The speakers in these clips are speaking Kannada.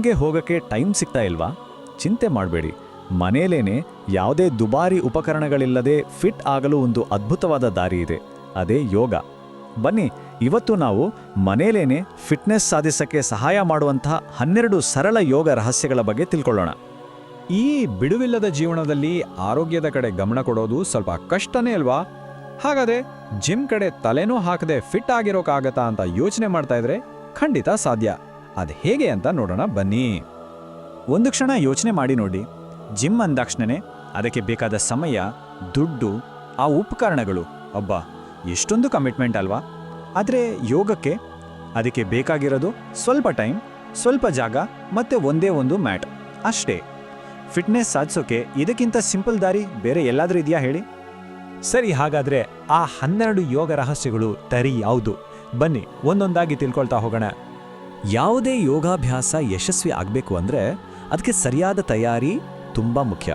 ಜಿಮ್ಗೆ ಹೋಗೋಕ್ಕೆ ಟೈಮ್ ಸಿಗ್ತಾ ಇಲ್ವಾ? ಚಿಂತೆ ಮಾಡಬೇಡಿ. ಮನೇಲೇನೆ ಯಾವುದೇ ದುಬಾರಿ ಉಪಕರಣಗಳಿಲ್ಲದೆ ಫಿಟ್ ಆಗಲು ಒಂದು ಅದ್ಭುತವಾದ ದಾರಿ ಇದೆ. ಅದೇ ಯೋಗ. ಬನ್ನಿ, ಇವತ್ತು ನಾವು ಮನೇಲೇನೆ ಫಿಟ್ನೆಸ್ ಸಾಧಿಸಕ್ಕೆ ಸಹಾಯ ಮಾಡುವಂತಹ 12 ಸರಳ ಯೋಗ ರಹಸ್ಯಗಳ ಬಗ್ಗೆ ತಿಳ್ಕೊಳ್ಳೋಣ. ಈ ಬಿಡುವಿಲ್ಲದ ಜೀವನದಲ್ಲಿ ಆರೋಗ್ಯದ ಕಡೆ ಗಮನ ಕೊಡೋದು ಸ್ವಲ್ಪ ಕಷ್ಟನೇ ಅಲ್ವಾ? ಹಾಗಾದ್ರೆ ಜಿಮ್ ಕಡೆ ತಲೆನೂ ಹಾಕದೆ ಫಿಟ್ ಆಗಿರೋಕ್ಕಾಗತ್ತಾ ಅಂತ ಯೋಚನೆ ಮಾಡ್ತಾ ಇದ್ರೆ ಖಂಡಿತ ಸಾಧ್ಯ. ಅದು ಹೇಗೆ ಅಂತ ನೋಡೋಣ ಬನ್ನಿ. ಒಂದು ಕ್ಷಣ ಯೋಚನೆ ಮಾಡಿ ನೋಡಿ. ಜಿಮ್ ಅಂದಾಕ್ಷಣನೆ ಅದಕ್ಕೆ ಬೇಕಾದ ಸಮಯ, ದುಡ್ಡು, ಆ ಉಪಕರಣಗಳು, ಅಬ್ಬಾ ಎಷ್ಟೊಂದು ಕಮಿಟ್ಮೆಂಟ್ ಅಲ್ವಾ? ಆದರೆ ಯೋಗಕ್ಕೆ ಅದಕ್ಕೆ ಬೇಕಾಗಿರೋದು ಸ್ವಲ್ಪ ಟೈಮ್, ಸ್ವಲ್ಪ ಜಾಗ ಮತ್ತೆ ಒಂದೇ ಒಂದು ಮ್ಯಾಟ್ ಅಷ್ಟೇ. ಫಿಟ್ನೆಸ್ ಸಾಧಿಸೋಕೆ ಇದಕ್ಕಿಂತ ಸಿಂಪಲ್ ದಾರಿ ಬೇರೆ ಎಲ್ಲಾದ್ರೂ ಇದೆಯಾ ಹೇಳಿ? ಸರಿ, ಹಾಗಾದ್ರೆ ಆ 12 ಯೋಗ ರಹಸ್ಯಗಳು ತರಿ ಯಾವುದು? ಬನ್ನಿ ಒಂದೊಂದಾಗಿ ತಿಳ್ಕೊಳ್ತಾ ಹೋಗೋಣ. ಯಾವುದೇ ಯೋಗಾಭ್ಯಾಸ ಯಶಸ್ವಿ ಆಗಬೇಕು ಅಂದರೆ ಅದಕ್ಕೆ ಸರಿಯಾದ ತಯಾರಿ ತುಂಬ ಮುಖ್ಯ.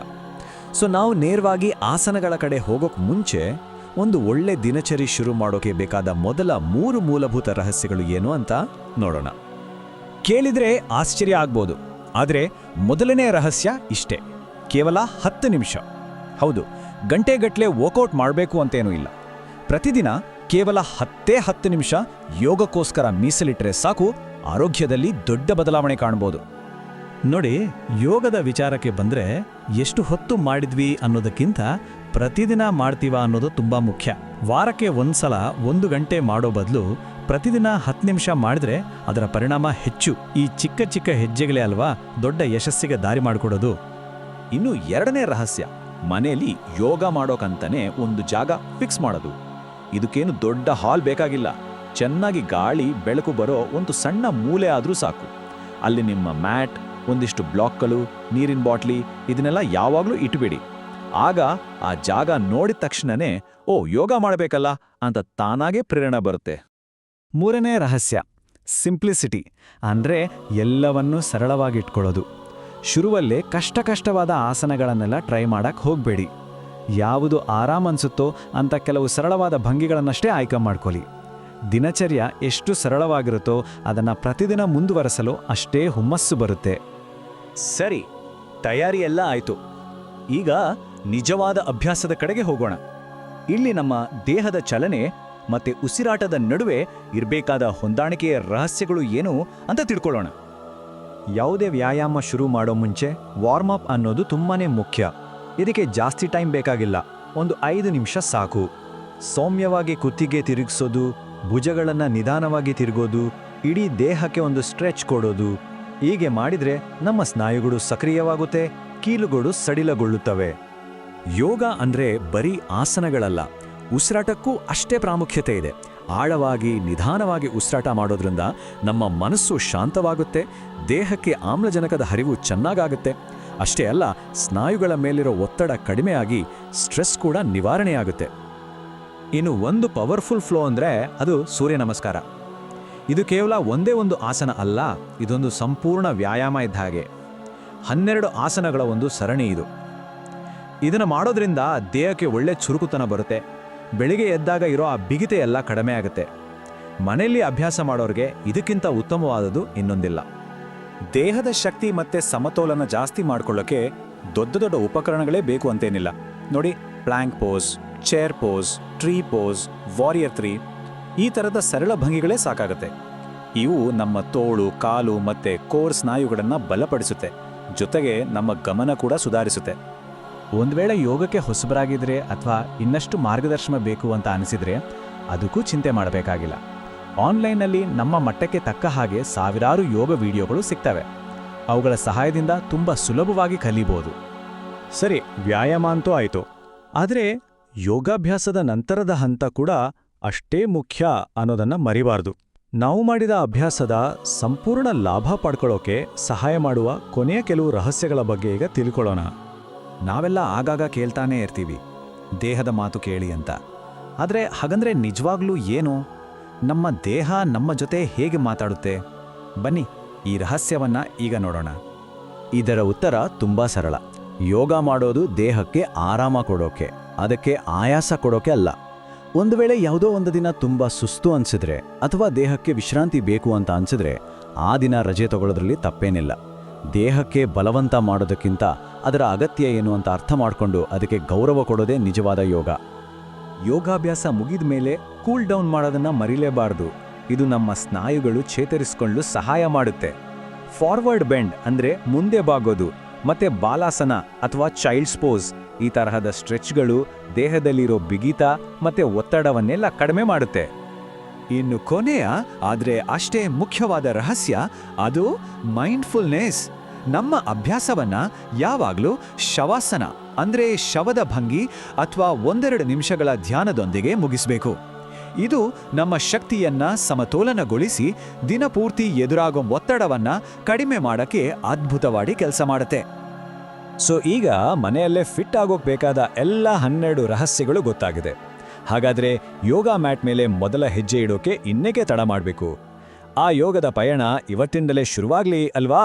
ಸೊ ನಾವು ನೇರವಾಗಿ ಆಸನಗಳ ಕಡೆ ಹೋಗೋಕೆ ಮುಂಚೆ ಒಂದು ಒಳ್ಳೆ ದಿನಚರಿ ಶುರು ಮಾಡೋಕೆ ಬೇಕಾದ ಮೊದಲ 3 ಮೂಲಭೂತ ರಹಸ್ಯಗಳು ಏನು ಅಂತ ನೋಡೋಣ. ಕೇಳಿದ್ರೆ ಆಶ್ಚರ್ಯ ಆಗ್ಬೋದು, ಆದರೆ ಮೊದಲನೇ ರಹಸ್ಯ ಇಷ್ಟೇ: ಕೇವಲ 10 ನಿಮಿಷ. ಹೌದು, ಗಂಟೆಗಟ್ಟಲೆ ವರ್ಕೌಟ್ ಮಾಡಬೇಕು ಅಂತೇನೂ ಇಲ್ಲ. ಪ್ರತಿದಿನ ಕೇವಲ 10 ನಿಮಿಷ ಯೋಗಕ್ಕೋಸ್ಕರ ಮೀಸಲಿಟ್ಟರೆ ಸಾಕು, ಆರೋಗ್ಯದಲ್ಲಿ ದೊಡ್ಡ ಬದಲಾವಣೆ ಕಾಣಬಹುದು. ನೋಡಿ, ಯೋಗದ ವಿಚಾರಕ್ಕೆ ಬಂದರೆ ಎಷ್ಟು ಹೊತ್ತು ಮಾಡಿದ್ವಿ ಅನ್ನೋದಕ್ಕಿಂತ ಪ್ರತಿದಿನ ಮಾಡ್ತೀವ ಅನ್ನೋದು ತುಂಬ ಮುಖ್ಯ. ವಾರಕ್ಕೆ ಒಂದ್ಸಲ 1 ಗಂಟೆ ಮಾಡೋ ಬದಲು ಪ್ರತಿದಿನ 10 ನಿಮಿಷ ಮಾಡಿದ್ರೆ ಅದರ ಪರಿಣಾಮ ಹೆಚ್ಚು. ಈ ಚಿಕ್ಕ ಚಿಕ್ಕ ಹೆಜ್ಜೆಗಳೇ ಅಲ್ವಾ ದೊಡ್ಡ ಯಶಸ್ಸಿಗೆ ದಾರಿ ಮಾಡಿಕೊಡೋದು. ಇನ್ನು 2ನೇ ರಹಸ್ಯ, ಮನೆಯಲ್ಲಿ ಯೋಗ ಮಾಡೋಕಂತಾನೆ ಒಂದು ಜಾಗ ಫಿಕ್ಸ್ ಮಾಡೋದು. ಇದಕ್ಕೇನು ದೊಡ್ಡ ಹಾಲ್ ಬೇಕಾಗಿಲ್ಲ. ಚೆನ್ನಾಗಿ ಗಾಳಿ ಬೆಳಕು ಬರೋ ಒಂದು ಸಣ್ಣ ಮೂಲೆ ಆದರೂ ಸಾಕು. ಅಲ್ಲಿ ನಿಮ್ಮ ಮ್ಯಾಟ್, ಒಂದಿಷ್ಟು ಬ್ಲಾಕ್ಗಳು, ನೀರಿನ ಬಾಟ್ಲಿ ಇದನ್ನೆಲ್ಲ ಯಾವಾಗಲೂ ಇಟ್ಬಿಡಿ. ಆಗ ಆ ಜಾಗ ನೋಡಿದ ತಕ್ಷಣನೇ ಓ ಯೋಗ ಮಾಡಬೇಕಲ್ಲ ಅಂತ ತಾನಾಗೇ ಪ್ರೇರಣೆ ಬರುತ್ತೆ. 3ನೇ ರಹಸ್ಯ, ಸಿಂಪ್ಲಿಸಿಟಿ, ಅಂದರೆ ಎಲ್ಲವನ್ನೂ ಸರಳವಾಗಿಟ್ಕೊಳ್ಳೋದು. ಶುರುವಲ್ಲೇ ಕಷ್ಟವಾದ ಆಸನಗಳನ್ನೆಲ್ಲ ಟ್ರೈ ಮಾಡಕ್ಕೆ ಹೋಗಬೇಡಿ. ಯಾವುದು ಆರಾಮ್ ಅನ್ಸುತ್ತೋ ಅಂತ ಕೆಲವು ಸರಳವಾದ ಭಂಗಿಗಳನ್ನಷ್ಟೇ ಆಯ್ಕೆ ಮಾಡ್ಕೊಳ್ಳಿ. ದಿನಚರ್ಯ ಎಷ್ಟು ಸರಳವಾಗಿರುತ್ತೋ ಅದನ್ನು ಪ್ರತಿದಿನ ಮುಂದುವರೆಸಲು ಅಷ್ಟೇ ಹುಮ್ಮಸ್ಸು ಬರುತ್ತೆ. ಸರಿ, ತಯಾರಿ ಎಲ್ಲ ಆಯ್ತು. ಈಗ ನಿಜವಾದ ಅಭ್ಯಾಸದ ಕಡೆಗೆ ಹೋಗೋಣ. ಇಲ್ಲಿ ನಮ್ಮ ದೇಹದ ಚಲನೆ ಮತ್ತೆ ಉಸಿರಾಟದ ನಡುವೆ ಇರಬೇಕಾದ ಹೊಂದಾಣಿಕೆಯ ರಹಸ್ಯಗಳು ಏನು ಅಂತ ತಿಳ್ಕೊಳ್ಳೋಣ. ಯಾವುದೇ ವ್ಯಾಯಾಮ ಶುರು ಮಾಡೋ ಮುಂಚೆ ವಾರ್ಮ್ ಅಪ್ ಅನ್ನೋದು ತುಂಬಾನೇ ಮುಖ್ಯ. ಇದಕ್ಕೆ ಜಾಸ್ತಿ ಟೈಮ್ ಬೇಕಾಗಿಲ್ಲ, ಒಂದು 5 ನಿಮಿಷ ಸಾಕು. ಸೌಮ್ಯವಾಗಿ ಕುತ್ತಿಗೆ ತಿರುಗಿಸೋದು, ಭುಜಗಳನ್ನು ನಿಧಾನವಾಗಿ ತಿರುಗೋದು, ಇಡೀ ದೇಹಕ್ಕೆ ಒಂದು ಸ್ಟ್ರೆಚ್ ಕೊಡೋದು. ಹೀಗೆ ಮಾಡಿದ್ರೆ ನಮ್ಮ ಸ್ನಾಯುಗಳು ಸಕ್ರಿಯವಾಗುತ್ತೆ, ಕೀಲುಗಳು ಸಡಿಲಗೊಳ್ಳುತ್ತವೆ. ಯೋಗ ಅಂದರೆ ಬರೀ ಆಸನಗಳಲ್ಲ, ಉಸಿರಾಟಕ್ಕೂ ಅಷ್ಟೇ ಪ್ರಾಮುಖ್ಯತೆ ಇದೆ. ಆಳವಾಗಿ ನಿಧಾನವಾಗಿ ಉಸಿರಾಟ ಮಾಡೋದ್ರಿಂದ ನಮ್ಮ ಮನಸ್ಸು ಶಾಂತವಾಗುತ್ತೆ, ದೇಹಕ್ಕೆ ಆಮ್ಲಜನಕದ ಹರಿವು ಚೆನ್ನಾಗಾಗುತ್ತೆ. ಅಷ್ಟೇ ಅಲ್ಲ, ಸ್ನಾಯುಗಳ ಮೇಲಿರೋ ಒತ್ತಡ ಕಡಿಮೆಯಾಗಿ ಸ್ಟ್ರೆಸ್ ಕೂಡ ನಿವಾರಣೆಯಾಗುತ್ತೆ. ಇನ್ನು ಒಂದು ಪವರ್ಫುಲ್ ಫ್ಲೋ ಅಂದರೆ ಅದು ಸೂರ್ಯ ನಮಸ್ಕಾರ. ಇದು ಕೇವಲ ಒಂದೇ ಒಂದು ಆಸನ ಅಲ್ಲ, ಇದೊಂದು ಸಂಪೂರ್ಣ ವ್ಯಾಯಾಮ ಇದ್ದ ಹಾಗೆ. 12 ಆಸನಗಳ ಒಂದು ಸರಣಿ ಇದು. ಇದನ್ನು ಮಾಡೋದ್ರಿಂದ ದೇಹಕ್ಕೆ ಒಳ್ಳೆ ಚುರುಕುತನ ಬರುತ್ತೆ. ಬೆಳಿಗ್ಗೆ ಎದ್ದಾಗ ಇರೋ ಆ ಬಿಗಿತೆ ಎಲ್ಲ ಕಡಿಮೆ ಆಗುತ್ತೆ. ಮನೆಯಲ್ಲಿ ಅಭ್ಯಾಸ ಮಾಡೋರಿಗೆ ಇದಕ್ಕಿಂತ ಉತ್ತಮವಾದದ್ದು ಇನ್ನೊಂದಿಲ್ಲ. ದೇಹದ ಶಕ್ತಿ ಮತ್ತೆ ಸಮತೋಲನ ಜಾಸ್ತಿ ಮಾಡ್ಕೊಳ್ಳೋಕೆ ದೊಡ್ಡ ಉಪಕರಣಗಳೇ ಬೇಕು ಅಂತೇನಿಲ್ಲ. ನೋಡಿ, plank pose, chair pose, tree pose, warrior 3 ಈ ಥರದ ಸರಳ ಭಂಗಿಗಳೇ ಸಾಕಾಗುತ್ತೆ. ಇವು ನಮ್ಮ ತೋಳು, ಕಾಲು ಮತ್ತೆ ಕೋರ್ ಸ್ನಾಯುಗಳನ್ನು ಬಲಪಡಿಸುತ್ತೆ, ಜೊತೆಗೆ ನಮ್ಮ ಗಮನ ಕೂಡ ಸುಧಾರಿಸುತ್ತೆ. ಒಂದು ವೇಳೆ ಯೋಗಕ್ಕೆ ಹೊಸಬರಾಗಿದ್ರೆ ಅಥವಾ ಇನ್ನಷ್ಟು ಮಾರ್ಗದರ್ಶನ ಬೇಕು ಅಂತ ಅನಿಸಿದ್ರೆ ಅದಕ್ಕೂ ಚಿಂತೆ ಮಾಡಬೇಕಾಗಿಲ್ಲ. ಆನ್ಲೈನ್ನಲ್ಲಿ ನಮ್ಮ ಮಟ್ಟಕ್ಕೆ ತಕ್ಕ ಹಾಗೆ ಸಾವಿರಾರು ಯೋಗ ವಿಡಿಯೋಗಳು ಸಿಗ್ತವೆ. ಅವುಗಳ ಸಹಾಯದಿಂದ ತುಂಬ ಸುಲಭವಾಗಿ ಕಲಿಬೋದು. ಸರಿ, ವ್ಯಾಯಾಮ ಅಂತೂ ಆಯಿತು, ಆದರೆ ಯೋಗಾಭ್ಯಾಸದ ನಂತರದ ಹಂತ ಕೂಡ ಅಷ್ಟೇ ಮುಖ್ಯ ಅನ್ನೋದನ್ನು ಮರಿಬಾರ್ದು. ನಾವು ಮಾಡಿದ ಅಭ್ಯಾಸದ ಸಂಪೂರ್ಣ ಲಾಭ ಪಡ್ಕೊಳ್ಳೋಕೆ ಸಹಾಯ ಮಾಡುವ ಕೊನೆಯ ಕೆಲವು ರಹಸ್ಯಗಳ ಬಗ್ಗೆ ಈಗ ತಿಳ್ಕೊಳ್ಳೋಣ. ನಾವೆಲ್ಲ ಆಗಾಗ ಕೇಳ್ತಾನೇ ಇರ್ತೀವಿ, ದೇಹದ ಮಾತು ಕೇಳಿ ಅಂತ. ಆದರೆ ಹಾಗಂದ್ರೆ ನಿಜವಾಗ್ಲೂ ಏನು? ನಮ್ಮ ದೇಹ ನಮ್ಮ ಜೊತೆ ಹೇಗೆ ಮಾತಾಡುತ್ತೆ? ಬನ್ನಿ, ಈ ರಹಸ್ಯವನ್ನ ಈಗ ನೋಡೋಣ. ಇದರ ಉತ್ತರ ತುಂಬಾ ಸರಳ. ಯೋಗ ಮಾಡೋದು ದೇಹಕ್ಕೆ ಆರಾಮ ಕೊಡೋಕೆ, ಅದಕ್ಕೆ ಆಯಾಸ ಕೊಡೋಕೆ ಅಲ್ಲ. ಒಂದು ವೇಳೆ ಯಾವುದೋ ಒಂದು ದಿನ ತುಂಬ ಸುಸ್ತು ಅನ್ಸಿದ್ರೆ ಅಥವಾ ದೇಹಕ್ಕೆ ವಿಶ್ರಾಂತಿ ಬೇಕು ಅಂತ ಅನ್ಸಿದ್ರೆ ಆ ದಿನ ರಜೆ ತಗೊಳ್ಳೋದ್ರಲ್ಲಿ ತಪ್ಪೇನಿಲ್ಲ. ದೇಹಕ್ಕೆ ಬಲವಂತ ಮಾಡೋದಕ್ಕಿಂತ ಅದರ ಅಗತ್ಯ ಏನು ಅಂತ ಅರ್ಥ ಮಾಡಿಕೊಂಡು ಅದಕ್ಕೆ ಗೌರವ ಕೊಡೋದೇ ನಿಜವಾದ ಯೋಗ. ಯೋಗಾಭ್ಯಾಸ ಮುಗಿದ ಮೇಲೆ ಕೂಲ್ ಡೌನ್ ಮಾಡೋದನ್ನ ಮರಿಲೇಬಾರ್ದು. ಇದು ನಮ್ಮ ಸ್ನಾಯುಗಳು ಚೇತರಿಸಿಕೊಳ್ಳಲು ಸಹಾಯ ಮಾಡುತ್ತೆ. ಫಾರ್ವರ್ಡ್ ಬೆಂಡ್ ಅಂದ್ರೆ ಮುಂದೆ ಬಾಗೋದು ಮತ್ತೆ ಬಾಲಾಸನ ಅಥವಾ ಚೈಲ್ಡ್ಸ್ ಪೋಸ್ ಈ ತರಹದ ಸ್ಟ್ರೆಚ್ಗಳು ದೇಹದಲ್ಲಿರೋ ಬಿಗಿತ ಮತ್ತೆ ಒತ್ತಡವನ್ನೆಲ್ಲ ಕಡಿಮೆ ಮಾಡುತ್ತೆ. ಇನ್ನು ಕೊನೆಯ ಆದರೆ ಅಷ್ಟೇ ಮುಖ್ಯವಾದ ರಹಸ್ಯ ಅದು ಮೈಂಡ್ಫುಲ್ನೆಸ್. ನಮ್ಮ ಅಭ್ಯಾಸವನ್ನ ಯಾವಾಗಲೂ ಶವಾಸನ ಅಂದ್ರೆ ಶವದ ಭಂಗಿ ಅಥವಾ 1-2 ನಿಮಿಷಗಳ ಧ್ಯಾನದೊಂದಿಗೆ ಮುಗಿಸಬೇಕು. ಇದು ನಮ್ಮ ಶಕ್ತಿಯನ್ನ ಸಮತೋಲನಗೊಳಿಸಿ ದಿನಪೂರ್ತಿ ಎದುರಾಗೋ ಒತ್ತಡವನ್ನ ಕಡಿಮೆ ಮಾಡಕ್ಕೆ ಅದ್ಭುತವಾಗಿ ಕೆಲಸ ಮಾಡುತ್ತೆ. ಸೊ ಈಗ ಮನೆಯಲ್ಲೇ ಫಿಟ್ ಆಗೋಕ್ ಬೇಕಾದ ಎಲ್ಲ 12 ರಹಸ್ಯಗಳು ಗೊತ್ತಾಗಿದೆ. ಹಾಗಾದ್ರೆ ಯೋಗ ಮ್ಯಾಟ್ ಮೇಲೆ ಮೊದಲ ಹೆಜ್ಜೆ ಇಡೋಕೆ ಇನ್ನೇಕೆ ತಡ ಮಾಡಬೇಕು? ಆ ಯೋಗದ ಪಯಣ ಇವತ್ತಿಂದಲೇ ಶುರುವಾಗ್ಲಿ ಅಲ್ವಾ?